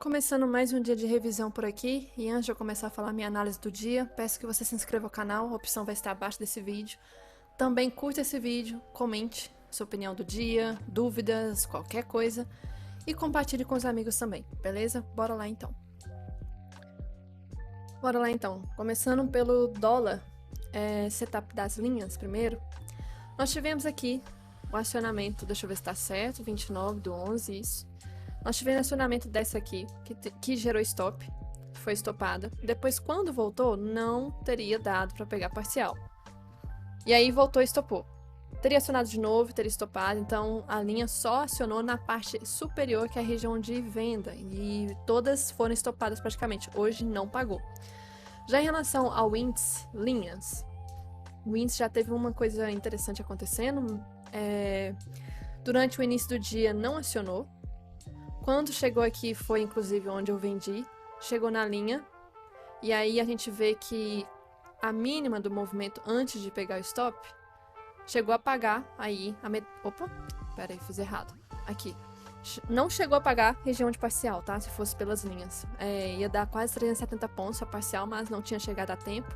Começando mais um dia de revisão por aqui, e antes de eu começar a falar minha análise do dia, peço que você se inscreva ao canal, a opção vai estar abaixo desse vídeo. Também curta esse vídeo, comente sua opinião do dia, dúvidas, qualquer coisa, e compartilhe com os amigos também, beleza? Bora lá então. Começando pelo dólar, setup das linhas primeiro, nós tivemos aqui o acionamento, deixa eu ver se está certo, 29/11, isso. Nós tivemos acionamento dessa aqui, que gerou stop, foi estopada. Depois, quando voltou, não teria dado para pegar parcial. E aí voltou e estopou. Teria acionado de novo, teria estopado, então a linha só acionou na parte superior, que é a região de venda, e todas foram estopadas praticamente. Hoje não pagou. Já em relação ao índice, linhas, o índice já teve uma coisa interessante acontecendo. Durante o início do dia não acionou. Quando chegou aqui, foi inclusive onde eu vendi, chegou na linha, e aí a gente vê que a mínima do movimento antes de pegar o stop, chegou a pagar aí, opa, peraí, fiz errado, aqui, não chegou a pagar região de parcial, tá, se fosse pelas linhas, ia dar quase 370 pontos a parcial, mas não tinha chegado a tempo,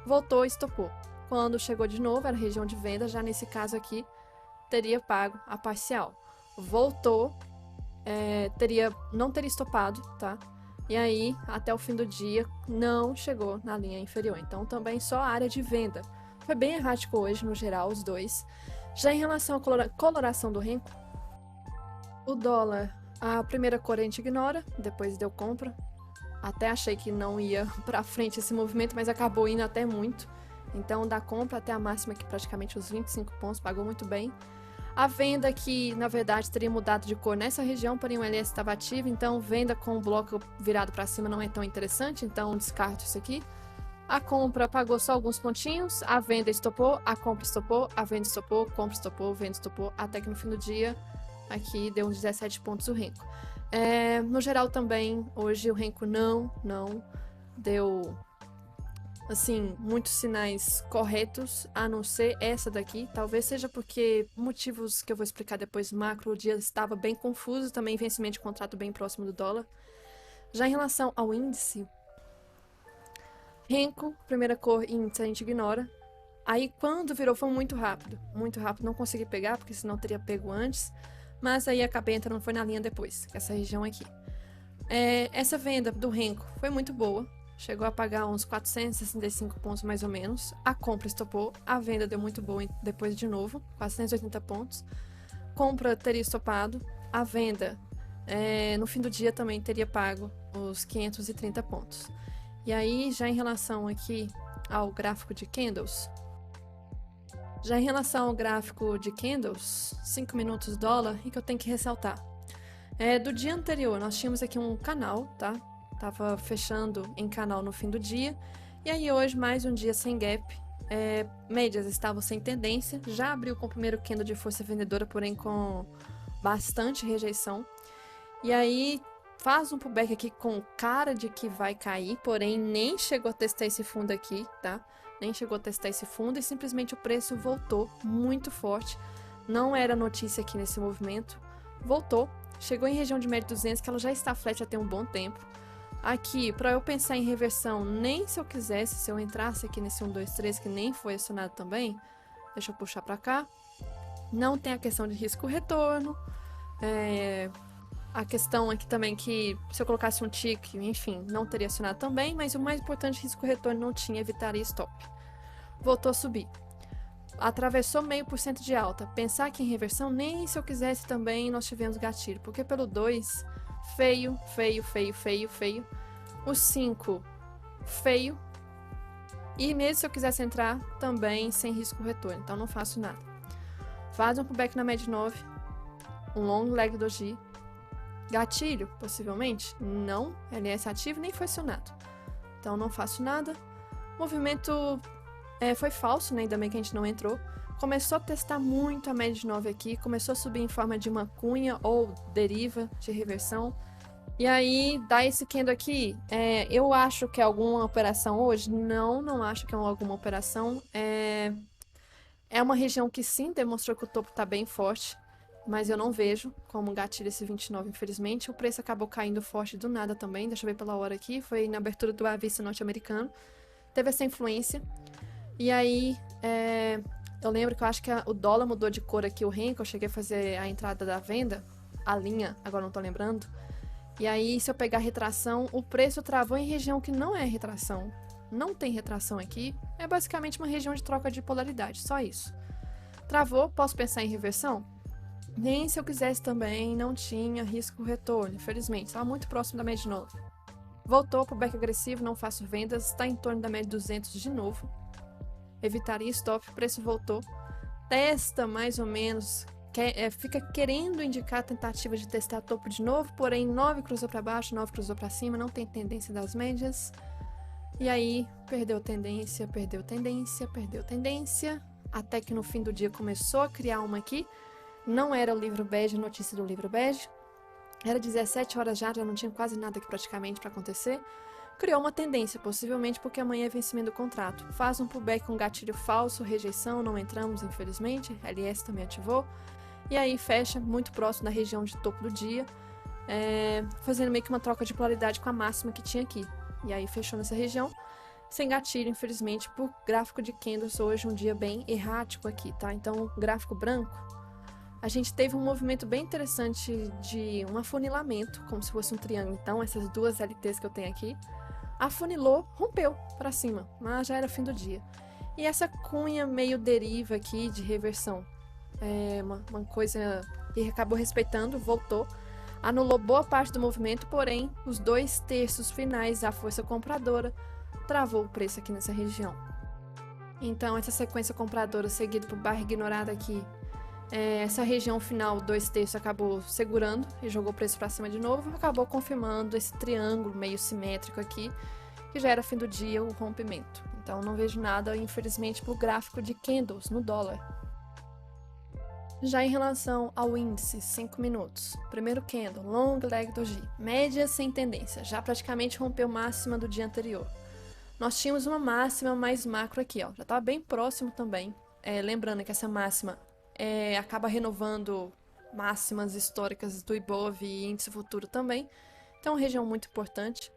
voltou e estopou. Quando chegou de novo, era região de venda, já nesse caso aqui, teria pago a parcial, voltou, não teria estopado, tá? E aí, até o fim do dia, não chegou na linha inferior. Então, também só a área de venda. Foi bem errático hoje, no geral, os dois. Já em relação à coloração do Renko, o dólar, a primeira cor a gente ignora, depois deu compra. Até achei que não ia pra frente esse movimento, mas acabou indo até muito. Então, da compra até a máxima, que praticamente os 25 pontos, pagou muito bem. A venda que, na verdade, teria mudado de cor nessa região, porém o LS estava ativo, então venda com o bloco virado para cima não é tão interessante, então descarto isso aqui. A compra pagou só alguns pontinhos, a venda estopou, a compra estopou, a venda estopou, compra estopou, venda estopou, até que no fim do dia, aqui deu uns 17 pontos o Renko. No geral também, hoje o Renko não deu, assim, muitos sinais corretos, a não ser essa daqui. Talvez seja porque motivos que eu vou explicar depois, macro, o dia estava bem confuso, também vencimento de contrato bem próximo do dólar. Já em relação ao índice, Renko, primeira cor, índice a gente ignora. Aí quando virou foi muito rápido, não consegui pegar, porque senão teria pego antes, mas aí acabei entrando, foi na linha depois, essa região aqui. Essa venda do Renko foi muito boa, chegou a pagar uns 465 pontos mais ou menos. A compra estopou, a venda deu muito boa depois de novo, 480 pontos. Compra teria estopado, a venda no fim do dia também teria pago os 530 pontos. E aí, já em relação aqui ao gráfico de candles, 5 minutos dólar, e que eu tenho que ressaltar. Do dia anterior, nós tínhamos aqui um canal, tá? Tava fechando em canal no fim do dia, e aí hoje mais um dia sem gap, médias estavam sem tendência, já abriu com o primeiro candle de força vendedora, porém com bastante rejeição, e aí faz um pullback aqui com cara de que vai cair, porém nem chegou a testar esse fundo aqui, tá? Nem chegou a testar esse fundo e simplesmente o preço voltou muito forte, não era notícia aqui nesse movimento, voltou, chegou em região de média 200, que ela já está flat há tem um bom tempo. Aqui, para eu pensar em reversão, nem se eu quisesse, se eu entrasse aqui nesse 1, 2, 3, que nem foi acionado também, deixa eu puxar para cá, não tem a questão de risco-retorno, a questão aqui também que se eu colocasse um tick, enfim, não teria acionado também, mas o mais importante, risco-retorno não tinha, evitaria stop. Voltou a subir. Atravessou 0,5% de alta. Pensar aqui em reversão, nem se eu quisesse também nós tivemos gatilho, porque pelo 2, feio. O 5, feio. E mesmo se eu quisesse entrar, também sem risco retorno, então não faço nada. Faz um pullback na média 9, um long leg doji. Gatilho, possivelmente, não, LS ativo, nem foi acionado. Então não faço nada. Movimento foi falso, né? Ainda bem que a gente não entrou. Começou a testar muito a média de 9 aqui, começou a subir em forma de uma cunha ou deriva de reversão. E aí, dá esse candle aqui, eu acho que é alguma operação hoje? Não acho que é alguma operação. É uma região que sim, demonstrou que o topo está bem forte. mas eu não vejo como gatilho esse 29, infelizmente. O preço acabou caindo forte do nada também, deixa eu ver pela hora aqui, foi na abertura do avista norte-americano. Teve essa influência. E aí, eu lembro que eu acho que o dólar mudou de cor aqui, o REN, que eu cheguei a fazer a entrada da venda, a linha, agora não tô lembrando. E aí, se eu pegar retração, o preço travou em região que não é retração. Não tem retração aqui, é basicamente uma região de troca de polaridade, só isso. Travou, posso pensar em reversão? Nem se eu quisesse também, não tinha risco retorno, infelizmente, estava muito próximo da média de novo. Voltou para o back agressivo, não faço vendas, está em torno da média de 200 de novo. Evitaria stop, o preço voltou. Testa mais ou menos, fica querendo indicar a tentativa de testar topo de novo, porém 9 cruzou para baixo, 9 cruzou para cima, não tem tendência das médias. E aí, perdeu tendência, perdeu tendência, perdeu tendência, até que no fim do dia começou a criar uma aqui. Não era o livro bege, notícia do livro bege. Era 17 horas já não tinha quase nada aqui praticamente para acontecer. Criou uma tendência, possivelmente porque amanhã é vencimento do contrato. Faz um pullback com gatilho falso, rejeição, não entramos, infelizmente. LS também ativou. E aí fecha muito próximo da região de topo do dia, fazendo meio que uma troca de polaridade com a máxima que tinha aqui. E aí fechou nessa região, sem gatilho, infelizmente, por gráfico de candles hoje, um dia bem errático aqui, tá? Então, gráfico branco, a gente teve um movimento bem interessante de um afunilamento, como se fosse um triângulo. Então, essas duas LTs que eu tenho aqui, afunilou, rompeu para cima, mas já era fim do dia. E essa cunha meio deriva aqui de reversão, uma coisa que acabou respeitando, voltou, anulou boa parte do movimento, porém, os 2/3 finais da força compradora travou o preço aqui nessa região. Então, essa sequência compradora seguida por barra ignorada aqui, essa região final, 2/3 acabou segurando e jogou o preço para cima de novo, acabou confirmando esse triângulo meio simétrico aqui, que já era fim do dia, o rompimento. Então, não vejo nada, infelizmente, para o gráfico de candles no dólar. Já em relação ao índice, 5 minutos, primeiro candle, long leg doji, média sem tendência, já praticamente rompeu máxima do dia anterior. Nós tínhamos uma máxima mais macro aqui, ó, já estava bem próximo também, lembrando que essa máxima acaba renovando máximas históricas do Ibov e índice futuro também, então é uma região muito importante.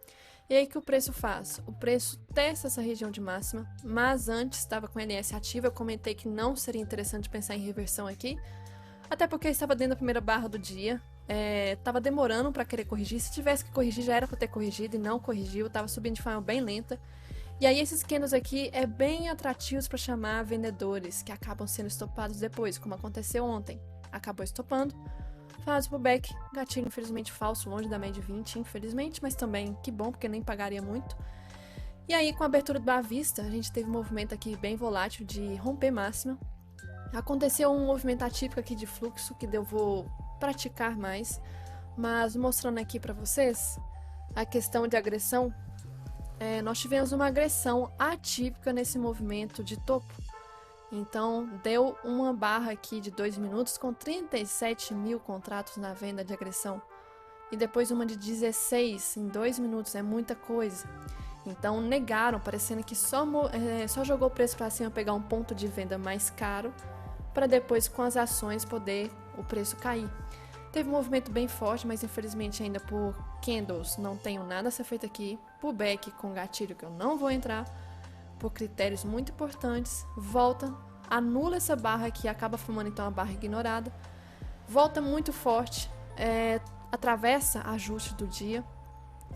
E aí que o preço faz? O preço testa essa região de máxima, mas antes estava com LS ativa, eu comentei que não seria interessante pensar em reversão aqui, até porque estava dentro da primeira barra do dia, estava demorando para querer corrigir, se tivesse que corrigir já era para ter corrigido e não corrigiu, estava subindo de forma bem lenta. E aí esses candles aqui bem atrativos para chamar vendedores, que acabam sendo estopados depois, como aconteceu ontem. Acabou estopando, faz o pullback, gatilho infelizmente falso, longe da média 20, infelizmente, mas também que bom, porque nem pagaria muito. E aí com a abertura do avista, a gente teve um movimento aqui bem volátil de romper máxima. Aconteceu um movimento atípico aqui de fluxo, que eu vou praticar mais, mas mostrando aqui para vocês a questão de agressão, nós tivemos uma agressão atípica nesse movimento de topo. Então, deu uma barra aqui de 2 minutos com 37 mil contratos na venda de agressão. E depois uma de 16 em 2 minutos, é muita coisa. Então, negaram, parecendo que só jogou o preço para cima, pegar um ponto de venda mais caro, para depois, com as ações, poder o preço cair. Teve um movimento bem forte, mas infelizmente ainda por candles não tenho nada a ser feito aqui. Pullback com gatilho que eu não vou entrar, por critérios muito importantes. Volta, anula essa barra aqui, acaba formando então a barra ignorada. Volta muito forte, atravessa ajuste do dia,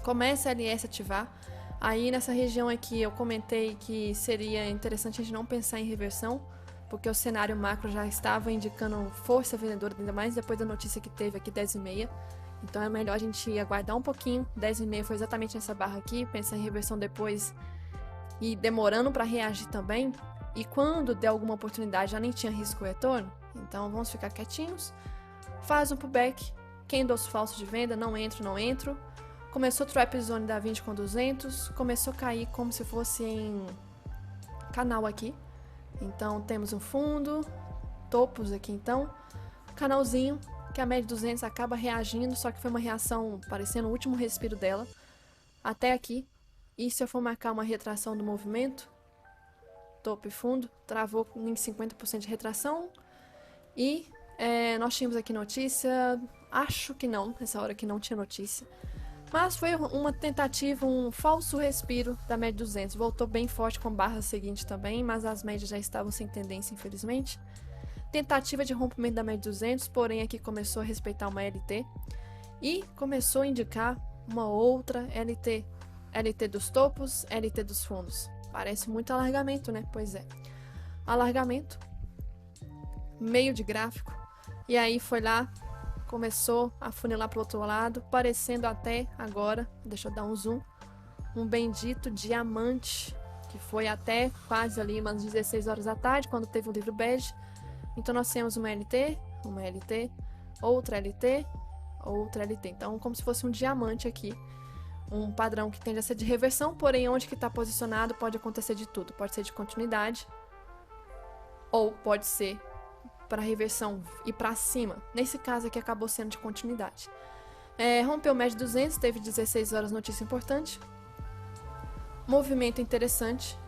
começa a LS ativar. Aí nessa região aqui eu comentei que seria interessante a gente não pensar em reversão, porque o cenário macro já estava indicando força vendedora, ainda mais depois da notícia que teve aqui 10h30. Então é melhor a gente aguardar um pouquinho. 10h30 foi exatamente nessa barra aqui, pensar em reversão depois e demorando para reagir também. E quando der alguma oportunidade já nem tinha risco retorno, então vamos ficar quietinhos. Faz um pullback, candles falsos de venda, não entro. Começou o trap zone da 20 com 200, começou a cair como se fosse em canal aqui. Então temos um fundo, topos aqui então, canalzinho, que a média de 200 acaba reagindo, só que foi uma reação parecendo o último respiro dela, até aqui. E se eu for marcar uma retração do movimento, topo e fundo, travou em 50% de retração, e Nós tínhamos aqui notícia, acho que não, nessa hora que não tinha notícia. Mas foi uma tentativa, um falso respiro da média 200. Voltou bem forte com barra seguinte também, mas as médias já estavam sem tendência, infelizmente. Tentativa de rompimento da média 200, porém aqui começou a respeitar uma LT e começou a indicar uma outra LT. LT dos topos, LT dos fundos. Parece muito alargamento, né? Pois é. Alargamento, meio de gráfico, e aí foi lá, começou a funilar para o outro lado, parecendo até agora, deixa eu dar um zoom, um bendito diamante, que foi até quase ali umas 16 horas da tarde, quando teve o livro bege. Então nós temos uma LT, outra LT, outra LT. Então como se fosse um diamante aqui, um padrão que tende a ser de reversão, porém onde que está posicionado pode acontecer de tudo. Pode ser de continuidade, ou pode ser para reversão e para cima. Nesse caso aqui acabou sendo de continuidade. Rompeu o médio 200, teve 16 horas, notícia importante. Movimento interessante.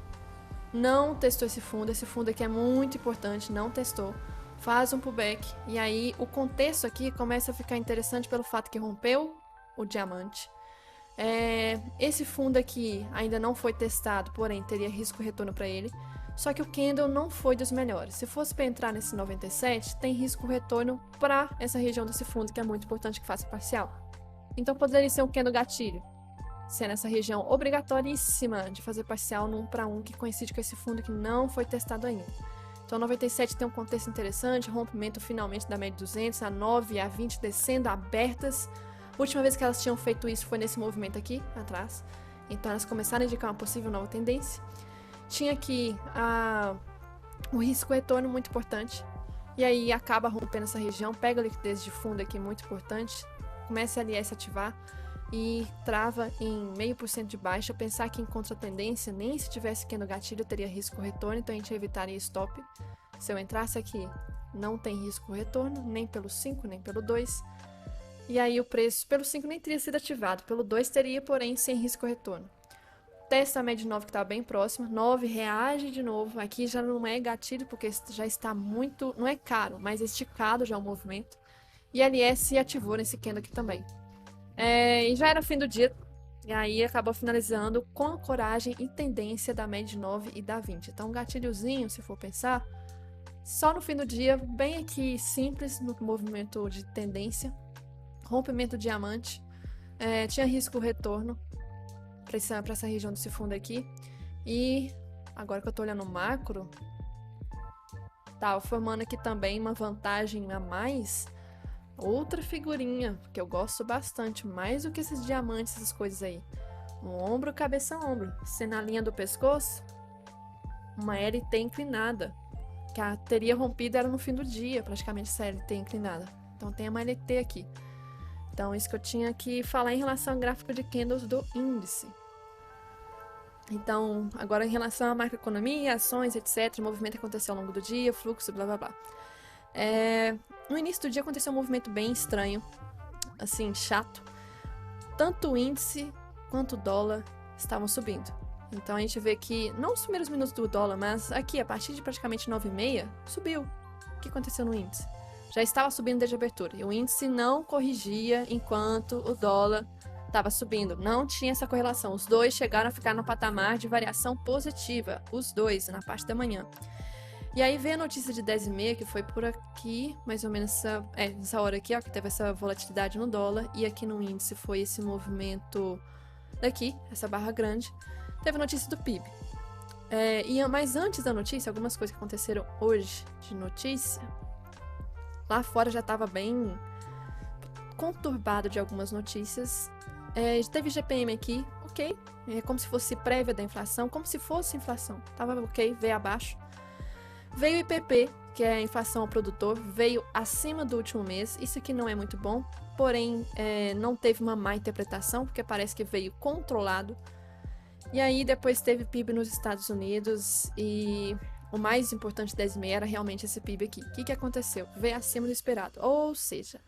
Não testou esse fundo aqui é muito importante, não testou. Faz um pullback, e aí o contexto aqui começa a ficar interessante pelo fato que rompeu o diamante. Esse fundo aqui ainda não foi testado, porém teria risco retorno para ele. Só que o candle não foi dos melhores. Se fosse para entrar nesse 97, tem risco retorno para essa região desse fundo, que é muito importante que faça parcial. Então poderia ser um candle gatilho, sendo essa região obrigatóríssima de fazer parcial no 1 para 1, que coincide com esse fundo que não foi testado ainda. Então 97 tem um contexto interessante, rompimento finalmente da média 200, a 9 e a 20 descendo abertas. A última vez que elas tinham feito isso foi nesse movimento aqui, atrás. Então elas começaram a indicar uma possível nova tendência. Tinha aqui o risco retorno muito importante, e aí acaba rompendo essa região, pega a liquidez de fundo aqui muito importante, começa a LS ativar e trava em 0,5% de baixa. Pensar que em contra-tendência, nem se tivesse aqui no gatilho teria risco retorno, então a gente evitaria stop. Se eu entrasse aqui, não tem risco retorno, nem pelo 5, nem pelo 2. E aí o preço pelo 5 nem teria sido ativado, pelo 2 teria, porém sem risco retorno. Testa a média 9 que está bem próxima, 9 reage de novo, aqui já não é gatilho porque já está muito, não é caro, mas esticado já o movimento. E LS ativou nesse candle aqui também. E já era fim do dia, e aí acabou finalizando com a coragem e tendência da média 9 e da 20. Então um gatilhozinho, se for pensar, só no fim do dia, bem aqui simples no movimento de tendência, rompimento diamante, tinha risco retorno para essa região desse fundo aqui. E agora que eu tô olhando o macro, tá formando aqui também uma vantagem a mais. Outra figurinha que eu gosto bastante, mais do que esses diamantes, essas coisas aí. Um ombro, cabeça, ombro. Se na linha do pescoço, uma LT inclinada, que teria rompido era no fim do dia, praticamente essa LT inclinada. Então tem uma LT aqui. Então isso que eu tinha que falar em relação ao gráfico de candles do índice. Então, agora em relação à macroeconomia, ações, etc., o movimento aconteceu ao longo do dia, fluxo, blá blá blá. No início do dia aconteceu um movimento bem estranho, assim, chato. Tanto o índice quanto o dólar estavam subindo. Então a gente vê que, não os primeiros minutos do dólar, mas aqui, a partir de praticamente 9h30, subiu. O que aconteceu no índice? Já estava subindo desde a abertura, e o índice não corrigia enquanto o dólar estava subindo. Não tinha essa correlação. Os dois chegaram a ficar no patamar de variação positiva, os dois, na parte da manhã. E aí veio a notícia de 10h30, que foi por aqui, mais ou menos nessa hora aqui, ó, que teve essa volatilidade no dólar, e aqui no índice foi esse movimento daqui, essa barra grande. Teve a notícia do PIB. Mas antes da notícia, algumas coisas que aconteceram hoje de notícia, lá fora já estava bem conturbado de algumas notícias. Teve GPM aqui, ok, como se fosse prévia da inflação, como se fosse inflação, tava ok, veio abaixo. Veio o IPP, que é a inflação ao produtor, veio acima do último mês, isso aqui não é muito bom, porém não teve uma má interpretação, porque parece que veio controlado. E aí depois teve PIB nos Estados Unidos, e o mais importante 10h30 era realmente esse PIB aqui. O que aconteceu? Veio acima do esperado, ou seja,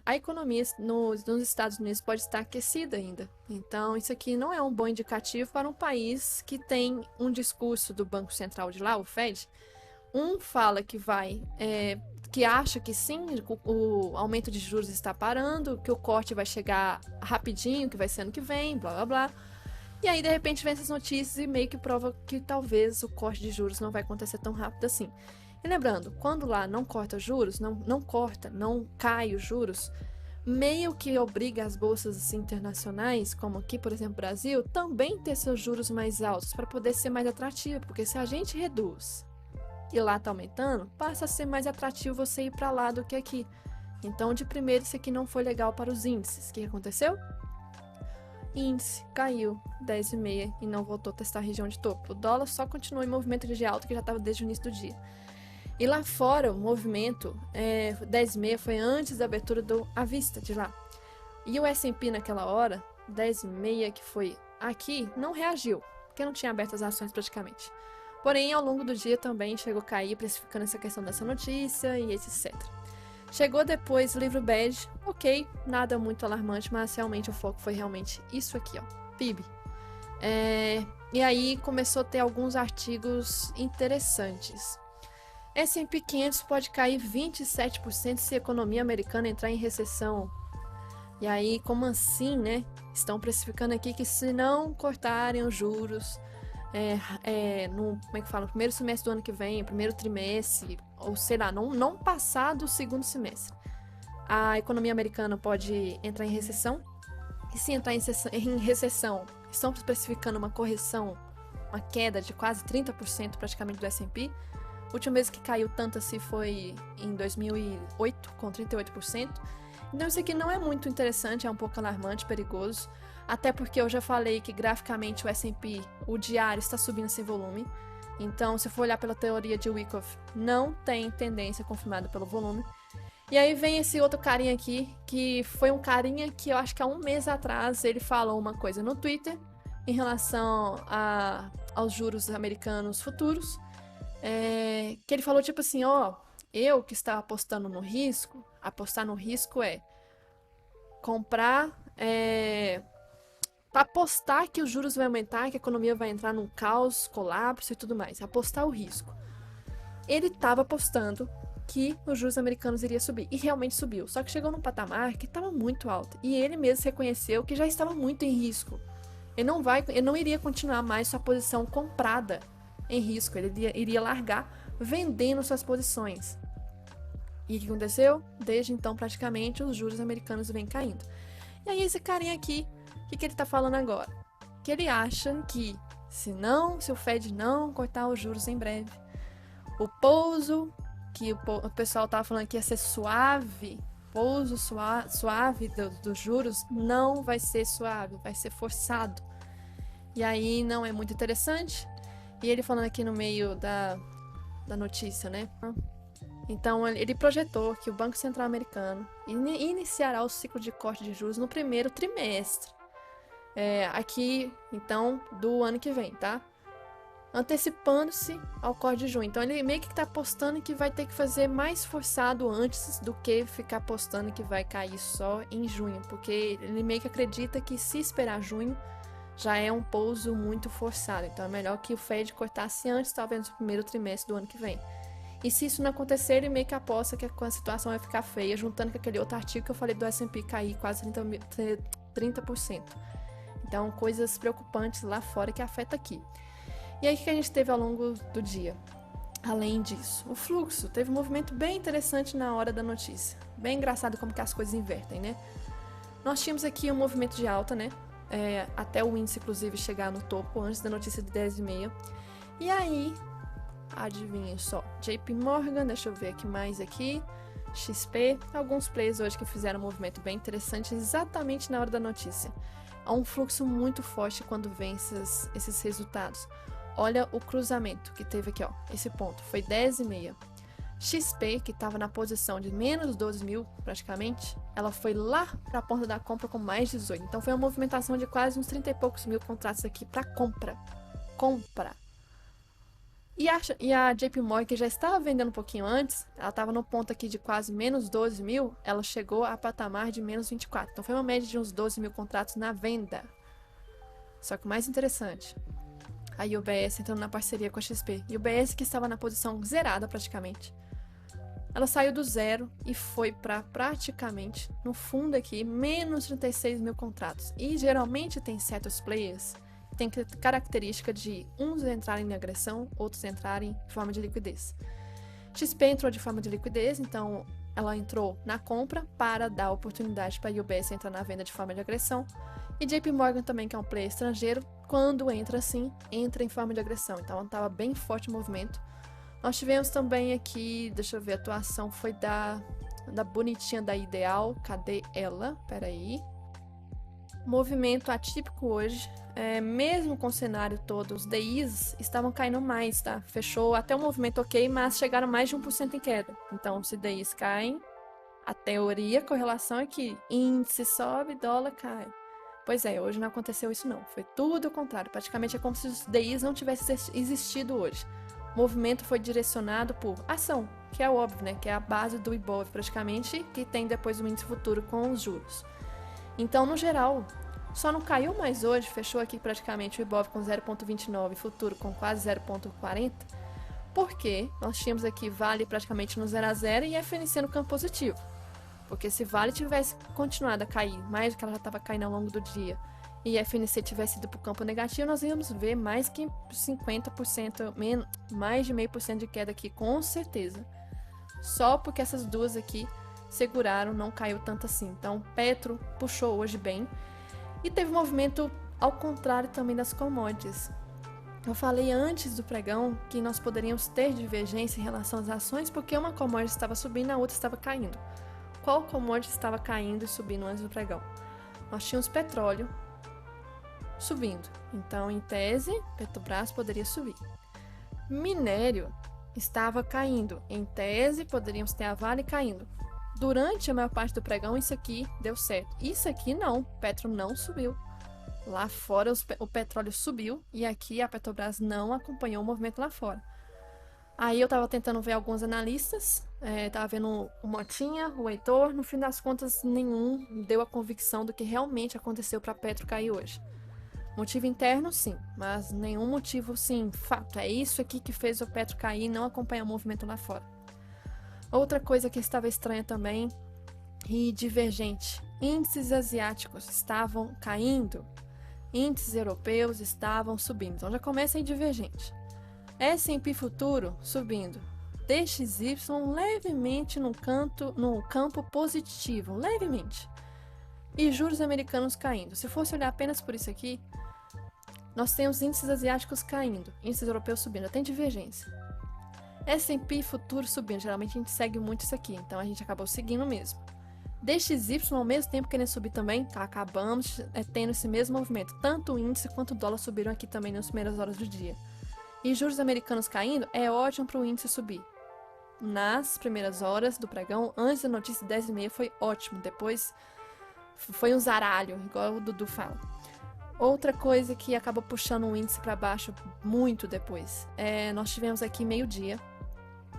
a economia nos Estados Unidos pode estar aquecida ainda. Então isso aqui não é um bom indicativo para um país que tem um discurso do Banco Central de lá, o Fed, Um fala que que acha que sim, o aumento de juros está parando, que o corte vai chegar rapidinho, que vai ser ano que vem, blá blá blá. E aí, de repente, vem essas notícias e meio que prova que talvez o corte de juros não vai acontecer tão rápido assim. E lembrando, quando lá não corta juros, não cai os juros, meio que obriga as bolsas assim, internacionais, como aqui, por exemplo, Brasil, também ter seus juros mais altos para poder ser mais atrativo, porque se a gente reduz e lá tá aumentando, passa a ser mais atrativo você ir para lá do que aqui. Então, de primeiro, isso aqui não foi legal para os índices. O que aconteceu? Índice caiu 10,5 e não voltou a testar a região de topo. O dólar só continuou em movimento de alta que já estava desde o início do dia. E lá fora, o movimento 10,5 foi antes da abertura do à vista de lá. E o S&P naquela hora, 10,5 que foi aqui, não reagiu, porque não tinha aberto as ações praticamente. Porém, ao longo do dia também chegou a cair, precificando essa questão dessa notícia e etc. Chegou depois livro bege, ok, nada muito alarmante, mas realmente o foco foi realmente isso aqui, ó, PIB. E aí começou a ter alguns artigos interessantes. S&P 500 pode cair 27% se a economia americana entrar em recessão. E aí, como assim, né? Estão precificando aqui que se não cortarem os juros no primeiro semestre do ano que vem, primeiro trimestre, ou sei lá, não passar do segundo semestre, a economia americana pode entrar em recessão. E se entrar em recessão, estão especificando uma correção, uma queda de quase 30% praticamente do S&P. A última vez que caiu tanto assim foi em 2008, com 38%. Então isso aqui não é muito interessante, é um pouco alarmante, perigoso. Até porque eu já falei que graficamente o S&P, o diário, está subindo sem volume. Então, se for olhar pela teoria de Wyckoff, não tem tendência confirmada pelo volume. E aí vem esse outro carinha aqui, que foi um carinha que eu acho que há um mês atrás ele falou uma coisa no Twitter em relação aos juros americanos futuros. Que ele falou tipo assim, ó, eu que estava apostando no risco, apostar no risco é comprar, para apostar que os juros vão aumentar, que a economia vai entrar num caos, colapso e tudo mais, apostar o risco. Ele estava apostando que os juros americanos iriam subir, e realmente subiu, só que chegou num patamar que estava muito alto, e ele mesmo reconheceu que já estava muito em risco. Ele não iria continuar mais sua posição comprada em risco, ele iria largar vendendo suas posições. E o que aconteceu? Desde então, praticamente, os juros americanos vêm caindo. E aí esse carinha aqui, o que ele tá falando agora? Que ele acha que se o Fed não cortar os juros em breve, o pouso, que o pessoal tava falando que ia ser suave, pouso suave dos juros, não vai ser suave, vai ser forçado. E aí não é muito interessante. E ele falando aqui no meio da notícia, né? Então, ele projetou que o Banco Central americano iniciará o ciclo de corte de juros no primeiro trimestre. Aqui, então, do ano que vem, tá? Antecipando-se ao corte de junho. Então, ele meio que tá apostando que vai ter que fazer mais forçado antes do que ficar apostando que vai cair só em junho. Porque ele meio que acredita que se esperar junho, já é um pouso muito forçado. Então é melhor que o Fed cortasse antes, talvez no primeiro trimestre do ano que vem. E se isso não acontecer, ele meio que aposta que a situação vai ficar feia, juntando com aquele outro artigo que eu falei do S&P cair quase 30%. Então, coisas preocupantes lá fora que afeta aqui. E aí, o que a gente teve ao longo do dia? Além disso, o fluxo teve um movimento bem interessante na hora da notícia. Bem engraçado como que as coisas invertem, né? Nós tínhamos aqui um movimento de alta, né? Até o índice, inclusive, chegar no topo antes da notícia de 10,5. E aí, adivinha só, JP Morgan, deixa eu ver aqui mais aqui, XP, alguns players hoje que fizeram um movimento bem interessante exatamente na hora da notícia. Há um fluxo muito forte quando vem esses resultados. Olha o cruzamento que teve aqui, ó, esse ponto, foi 10,5. XP, que estava na posição de menos 12 mil praticamente, ela foi lá para a ponta da compra com mais 18. Então foi uma movimentação de quase uns 30 e poucos mil contratos aqui para compra. E a JP Morgan, que já estava vendendo um pouquinho antes, ela estava no ponto aqui de quase menos 12 mil, ela chegou a patamar de menos 24. Então foi uma média de uns 12 mil contratos na venda. Só que o mais interessante, a UBS entrando na parceria com a XP. UBS que estava na posição zerada praticamente. Ela saiu do zero e foi para praticamente, no fundo aqui, menos 36 mil contratos. E geralmente tem certos players que tem característica de uns entrarem em agressão, outros entrarem de forma de liquidez. XP entrou de forma de liquidez, então ela entrou na compra para dar oportunidade para a UBS entrar na venda de forma de agressão. E JP Morgan também, que é um player estrangeiro, quando entra assim, entra em forma de agressão. Então estava bem forte o movimento. Nós tivemos também aqui, deixa eu ver, a atuação foi da bonitinha da Ideal. Cadê ela? Peraí. Movimento atípico hoje. Mesmo com o cenário todo, os DIs estavam caindo mais, tá? Fechou até o movimento ok, mas chegaram mais de 1% em queda. Então, se DIs caem, a teoria, a correlação é que índice sobe, dólar cai. Pois é, hoje não aconteceu isso não. Foi tudo o contrário. Praticamente é como se os DIs não tivessem existido hoje. O movimento foi direcionado por ação, que é óbvio, né? Que é a base do Ibov praticamente, que tem depois o índice futuro com os juros. Então, no geral, só não caiu mais hoje, fechou aqui praticamente o Ibov com 0,29 e futuro com quase 0,40, porque nós tínhamos aqui Vale praticamente no 0 a 0 e FNC no campo positivo. Porque se Vale tivesse continuado a cair mais do que ela já estava caindo ao longo do dia, e a FNC tivesse ido para o campo negativo, nós íamos ver mais que 50%, mais de 0,5% de queda aqui, com certeza. Só porque essas duas aqui seguraram, não caiu tanto assim. Então, Petro puxou hoje bem. E teve um movimento ao contrário também das commodities. Eu falei antes do pregão que nós poderíamos ter divergência em relação às ações, porque uma commodity estava subindo e a outra estava caindo. Qual commodity estava caindo e subindo antes do pregão? Nós tínhamos petróleo subindo. Então, em tese, Petrobras poderia subir. Minério estava caindo. Em tese, poderíamos ter a Vale caindo. Durante a maior parte do pregão, isso aqui deu certo. Isso aqui não. Petro não subiu. Lá fora, o petróleo subiu e aqui a Petrobras não acompanhou o movimento lá fora. Aí eu estava tentando ver alguns analistas, estava vendo o Motinha, o Heitor. No fim das contas, nenhum deu a convicção do que realmente aconteceu para Petro cair hoje. Motivo interno, sim, mas nenhum motivo, sim, fato. É isso aqui que fez o Petro cair e não acompanhar o movimento lá fora. Outra coisa que estava estranha também e divergente: índices asiáticos estavam caindo, índices europeus estavam subindo. Então já começa aí divergente. S&P futuro subindo, DXY levemente no campo positivo, levemente. E juros americanos caindo. Se fosse olhar apenas por isso aqui, nós temos índices asiáticos caindo, índices europeus subindo, tem divergência. S&P futuro subindo, geralmente a gente segue muito isso aqui, então a gente acabou seguindo mesmo. DXY ao mesmo tempo querendo subir também, acabamos tendo esse mesmo movimento. Tanto o índice quanto o dólar subiram aqui também nas primeiras horas do dia. E juros americanos caindo é ótimo para o índice subir. Nas primeiras horas do pregão, antes da notícia 10h30 foi ótimo, depois foi um zaralho, igual o Dudu fala. Outra coisa que acabou puxando o índice para baixo muito depois, nós tivemos aqui meio-dia,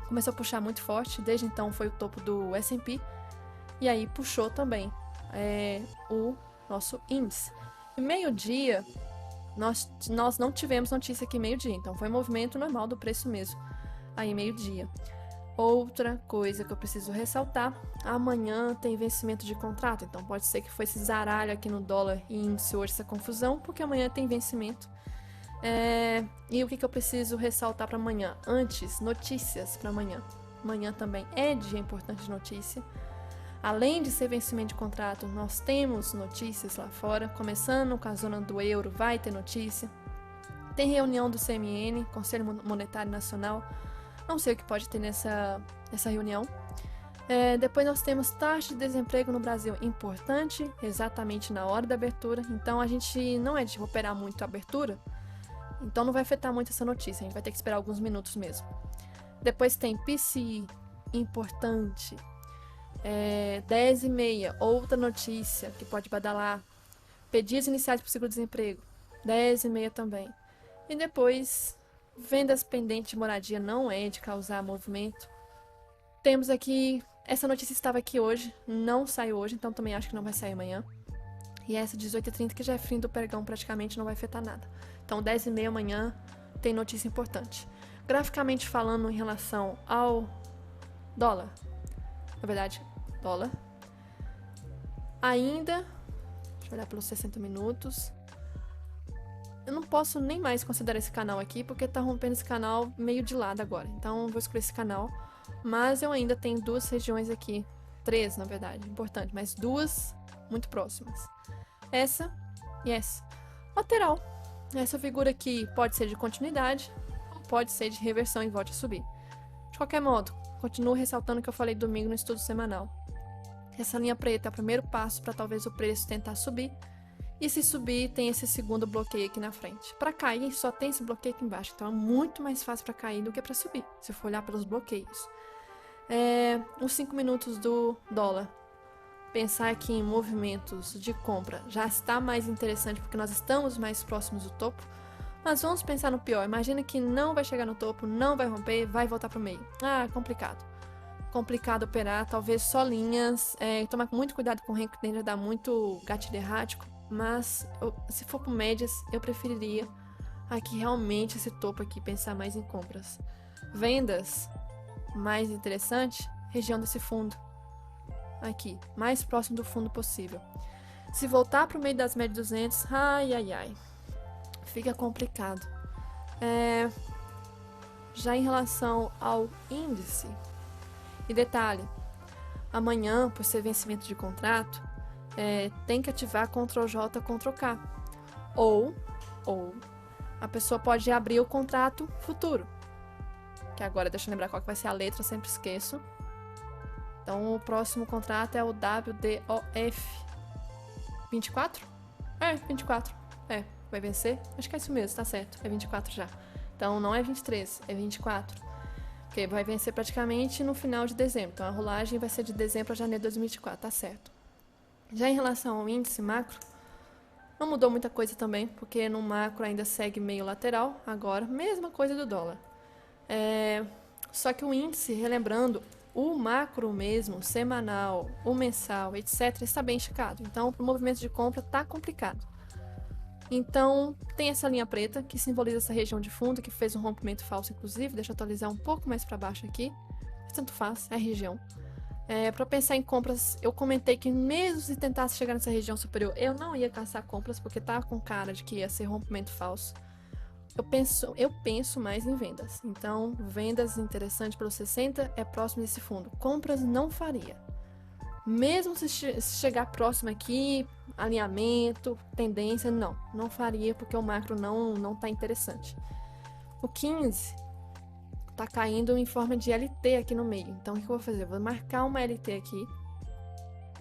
começou a puxar muito forte, desde então foi o topo do S&P, e aí puxou também o nosso índice. E meio-dia, nós não tivemos notícia aqui meio-dia, então foi movimento normal do preço mesmo, aí meio-dia. Outra coisa que eu preciso ressaltar: amanhã tem vencimento de contrato, então pode ser que foi esse zaralho aqui no dólar e índice hoje, essa confusão, porque amanhã tem vencimento. E o que eu preciso ressaltar para amanhã? Antes, notícias para amanhã. Amanhã também é dia importante de notícia. Além de ser vencimento de contrato, nós temos notícias lá fora, começando com a zona do euro, vai ter notícia. Tem reunião do CMN, Conselho Monetário Nacional. Não sei o que pode ter nessa reunião. Depois nós temos taxa de desemprego no Brasil importante, exatamente na hora da abertura. Então a gente não é de operar muito a abertura, então não vai afetar muito essa notícia. A gente vai ter que esperar alguns minutos mesmo. Depois tem PCI, importante. 10h30, outra notícia que pode badalar. Pedidos iniciais para o seguro-desemprego, 10h30 também. E depois, vendas pendentes de moradia não é de causar movimento. Temos aqui, essa notícia estava aqui hoje, não saiu hoje, então também acho que não vai sair amanhã. E essa 18h30, que já é fim do pregão, praticamente não vai afetar nada. Então 10h30 amanhã, tem notícia importante. Graficamente falando, em relação ao dólar, na verdade, dólar, ainda, deixa eu olhar pelos 60 minutos, eu não posso nem mais considerar esse canal aqui, porque tá rompendo esse canal meio de lado agora, então eu vou excluir esse canal, mas eu ainda tenho duas regiões aqui, três na verdade, importante, mas duas muito próximas, essa e essa, lateral, essa figura aqui pode ser de continuidade, ou pode ser de reversão e volte a subir. De qualquer modo, continuo ressaltando o que eu falei domingo no estudo semanal. Essa linha preta é o primeiro passo para talvez o preço tentar subir. E se subir, tem esse segundo bloqueio aqui na frente. Para cair, só tem esse bloqueio aqui embaixo. Então é muito mais fácil para cair do que para subir, se for olhar pelos bloqueios. Os 5 minutos do dólar. Pensar aqui em movimentos de compra já está mais interessante porque nós estamos mais próximos do topo. Mas vamos pensar no pior. Imagina que não vai chegar no topo, não vai romper, vai voltar para o meio. Complicado. Complicado operar, talvez só linhas. Tomar muito cuidado com o rank, que tende a dar muito gatilho errático. Mas se for por médias, eu preferiria aqui realmente esse topo aqui, pensar mais em compras. Vendas, mais interessante, região desse fundo. Aqui, mais próximo do fundo possível. Se voltar para o meio das médias 200, fica complicado. Já em relação ao índice, e detalhe, amanhã, por ser vencimento de contrato, tem que ativar Ctrl+J, Ctrl+K. Ou a pessoa pode abrir o contrato futuro. Que agora, deixa eu lembrar qual que vai ser a letra, eu sempre esqueço. Então, o próximo contrato é o WDOF 24? 24. Vai vencer? Acho que é isso mesmo, tá certo. É 24 já. Então, não é 23, é 24. Porque vai vencer praticamente no final de dezembro. Então, a rolagem vai ser de dezembro a janeiro de 2024, tá certo. Já em relação ao índice macro, não mudou muita coisa também, porque no macro ainda segue meio lateral, agora, mesma coisa do dólar. Só que o índice, relembrando, o macro mesmo, semanal, o mensal, etc., está bem esticado. Então, para o movimento de compra, está complicado. Então, tem essa linha preta, que simboliza essa região de fundo, que fez um rompimento falso, inclusive. Deixa eu atualizar um pouco mais para baixo aqui. Tanto faz, é a região. Para pensar em compras, eu comentei que mesmo se tentasse chegar nessa região superior, eu não ia caçar compras, porque tá com cara de que ia ser rompimento falso. Eu penso mais em vendas. Então, vendas interessante pelos 60 é próximo desse fundo. Compras não faria. Mesmo se chegar próximo aqui, alinhamento, tendência, não faria, porque o macro não tá interessante. O 15 tá caindo em forma de LT aqui no meio. Então, o que eu vou fazer? Eu vou marcar uma LT aqui.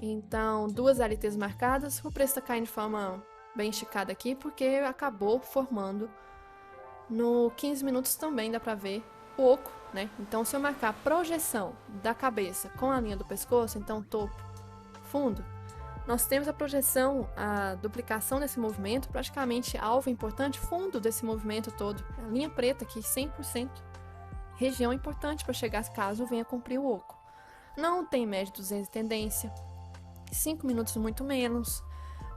Então, duas LTs marcadas. O preço tá caindo de forma bem esticada aqui, porque acabou formando no 15 minutos também, dá pra ver o oco, né? Então, se eu marcar a projeção da cabeça com a linha do pescoço, então topo, fundo, nós temos a projeção, a duplicação desse movimento, praticamente alvo importante, fundo desse movimento todo. A linha preta aqui, 100%. Região importante para chegar caso venha cumprir o oco. Não tem média 200 de tendência, 5 minutos muito menos.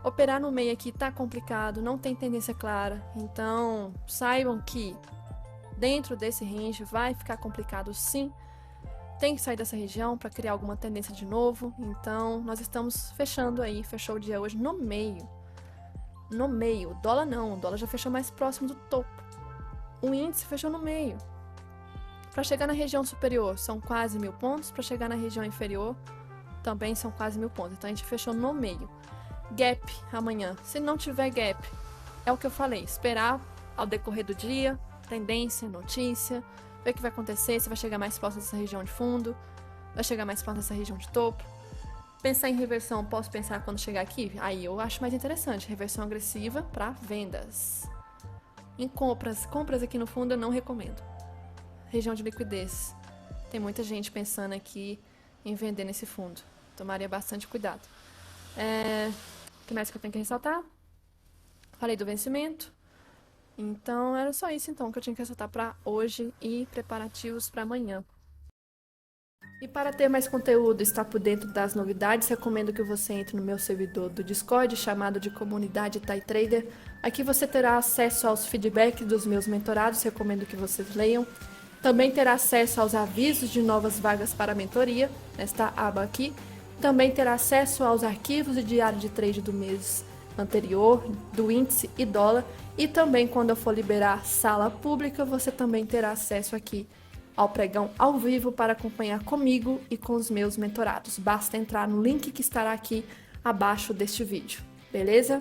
Operar no meio aqui tá complicado, não tem tendência clara. Então, saibam que dentro desse range vai ficar complicado sim. Tem que sair dessa região para criar alguma tendência de novo. Então, nós estamos fechando aí, fechou o dia hoje no meio. No meio, dólar não, o dólar já fechou mais próximo do topo. O índice fechou no meio. Para chegar na região superior são quase 1000 pontos, para chegar na região inferior também são quase 1000 pontos. Então, a gente fechou no meio. Gap amanhã. Se não tiver gap, é o que eu falei, esperar ao decorrer do dia, tendência, notícia, ver o que vai acontecer, se vai chegar mais próximo dessa região de fundo, vai chegar mais próximo dessa região de topo. Pensar em reversão, posso pensar quando chegar aqui? Aí eu acho mais interessante, reversão agressiva para vendas. Em compras aqui no fundo eu não recomendo. Região de liquidez. Tem muita gente pensando aqui em vender nesse fundo. Tomaria bastante cuidado. O que mais que eu tenho que ressaltar? Falei do vencimento. Então, era só isso então que eu tinha que ressaltar para hoje e preparativos para amanhã. E para ter mais conteúdo e estar por dentro das novidades, recomendo que você entre no meu servidor do Discord, chamado de Comunidade TaiTrader. Aqui você terá acesso aos feedbacks dos meus mentorados, recomendo que vocês leiam. Também terá acesso aos avisos de novas vagas para mentoria, nesta aba aqui. Também terá acesso aos arquivos de diário de trade do mês anterior, do índice e dólar. E também, quando eu for liberar sala pública, você também terá acesso aqui ao pregão ao vivo para acompanhar comigo e com os meus mentorados. Basta entrar no link que estará aqui abaixo deste vídeo, beleza?